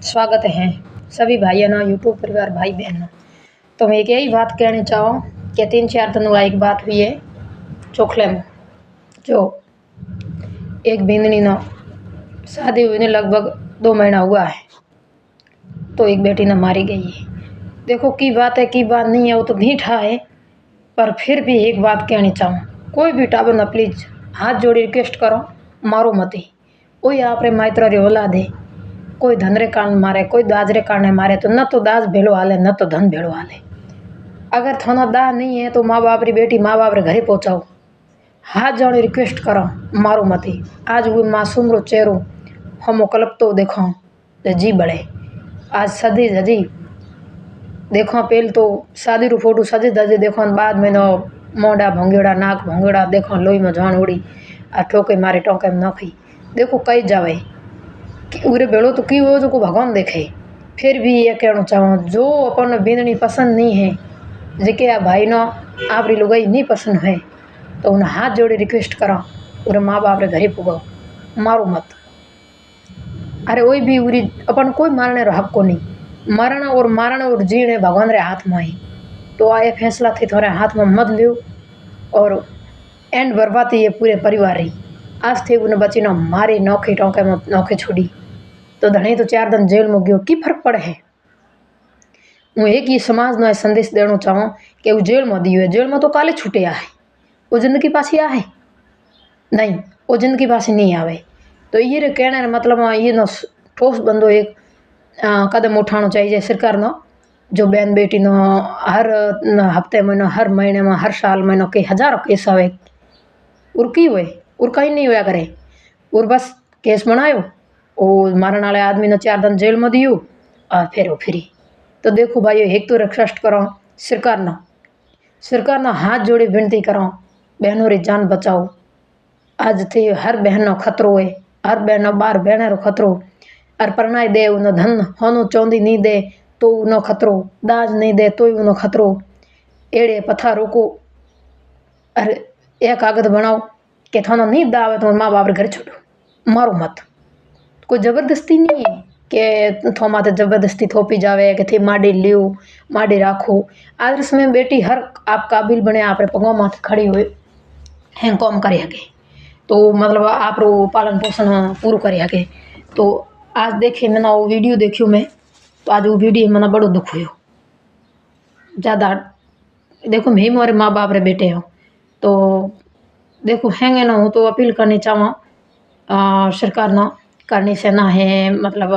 स्वागत है सभी भाइयों ना यूट्यूब परिवार भाई बहनों। तो मैं एक यही बात कहना चाहूँ कि 3-4 दिन एक बात हुई है चोखले में। जो एक बिंदनी ना शादी हुई ने लगभग 2 महीना हुआ है, तो एक बेटी ना मारी गई है। देखो की बात है की बात नहीं है वो तो ढीठा है, पर फिर भी एक बात कहनी चाहूँ, कोई भी टाबर ना प्लीज हाथ जोड़ी रिक्वेस्ट करो, मारो मत ही। कोई आप रे माइत्र रे औलाद है, कोई धन रे कारण मारे, कोई दाज रे कारण मारे, तो न तो दाज भेड़ो हाले न तो धन भेड़ो हाले। अगर थाना दाज नहीं है तो माँ बाप री बेटी माँ बाप रे घरे पहुंचाओ, हाथ जोड़े रिक्वेस्ट करो, मारो मती। आज वो मासूम रो चेहरो हमो कलप तो देखो तो जी बढ़े। आज सदी जजी देखो पेल तो शादी रू फोटो सजे दजे देखो, बाद में नो मोंडा भोंगेड़ा नाक भोंगेड़ा देखो, लोई में जान उड़ी आ ठोके मारे टोके में नखी। देखो कई जावे कि उरे भेड़ो तो की हो जो को भगवान देखे। फिर भी ये कहना चाहूँ, जो अपन बिंदनी पसंद नहीं है, जेके आ भाई नो आपरी लुगाई नहीं पसंद है, तो उन्हें हाथ जोड़े रिक्वेस्ट करो, उरे माँ बाप रे घरे पुगाओ, मारो मत। अरे वही भी उरी अपन कोई मारने रो हक को नहीं, मरना और मारना और जीने भगवान रे हाथ में है। तो आए फैसला थी थोड़े हाथ में मत लियो और एंड बर्बादी ये पूरे परिवार री। आज थे उन्हें बची ना मारी नौखे टोके में नौखे छोड़ी, तो धणी तो 4 दिन जेल में गयो, की फर्क पड़े है। हूँ एक ही समाज ने संदेश देना चाहूँ कि वो जेल में दियो है, जेल में तो काले छूटे आहे, वो जिंदगी पासी आहे नहीं, वो जिंदगी पासी नहीं आवे। तो ये कहने मतलब ये नो ठोस बंदो एक कदम उठाना चाहिए सरकार नो, जो बहन बेटी नो हर हफ्ते में हर महीने में हर साल में कई हजारों केस आवे, उर्की हुए उर्का ही नहीं होया करे, और बस केस बनायो और मारने वाले आदमी ने 4 दिन जेल में दियो और फिर वो फ्री। तो देखो भाई एक तो रिक्वेस्ट करो सरकार ना हाथ जोड़े विनती करो, बहनों री जान बचाओ। आज थे हर बहन नो खतरो है, हर बहन नो बार बहन रो खतरो, और परनाई दे उन्हें धन होनो चौंदी नहीं दे तो उनो खतरो, दाज नहीं दे तो उनो खतरो। एड़े पथा रोको अरे एक कागज बनाओ कि थाना नहीं दावे तो माँ बाप रे घर छोड़ो, मारो मत। कोई जबरदस्ती नहीं है कि थो माथे जबरदस्ती थोपी जावे कि थे माडी लियो माडी राखो। आज समय बेटी हर आप काबिल बने आप रे पगों माथे खड़ी हुए हैं काम करे हके, तो मतलब आप रो पालन पोषण पूरा करे हके। तो आज देखे मैंने वो वीडियो देखियो मैं, तो आज वो वीडियो मैंने बड़ो दुख हुयो ज़्यादा। देखो मैं मोरे माँ बाप रे बेटे हो, तो देखो हैंगे ना, हूँ तो अपील करनी चाहूँ सरकार ना करनी से ना है मतलब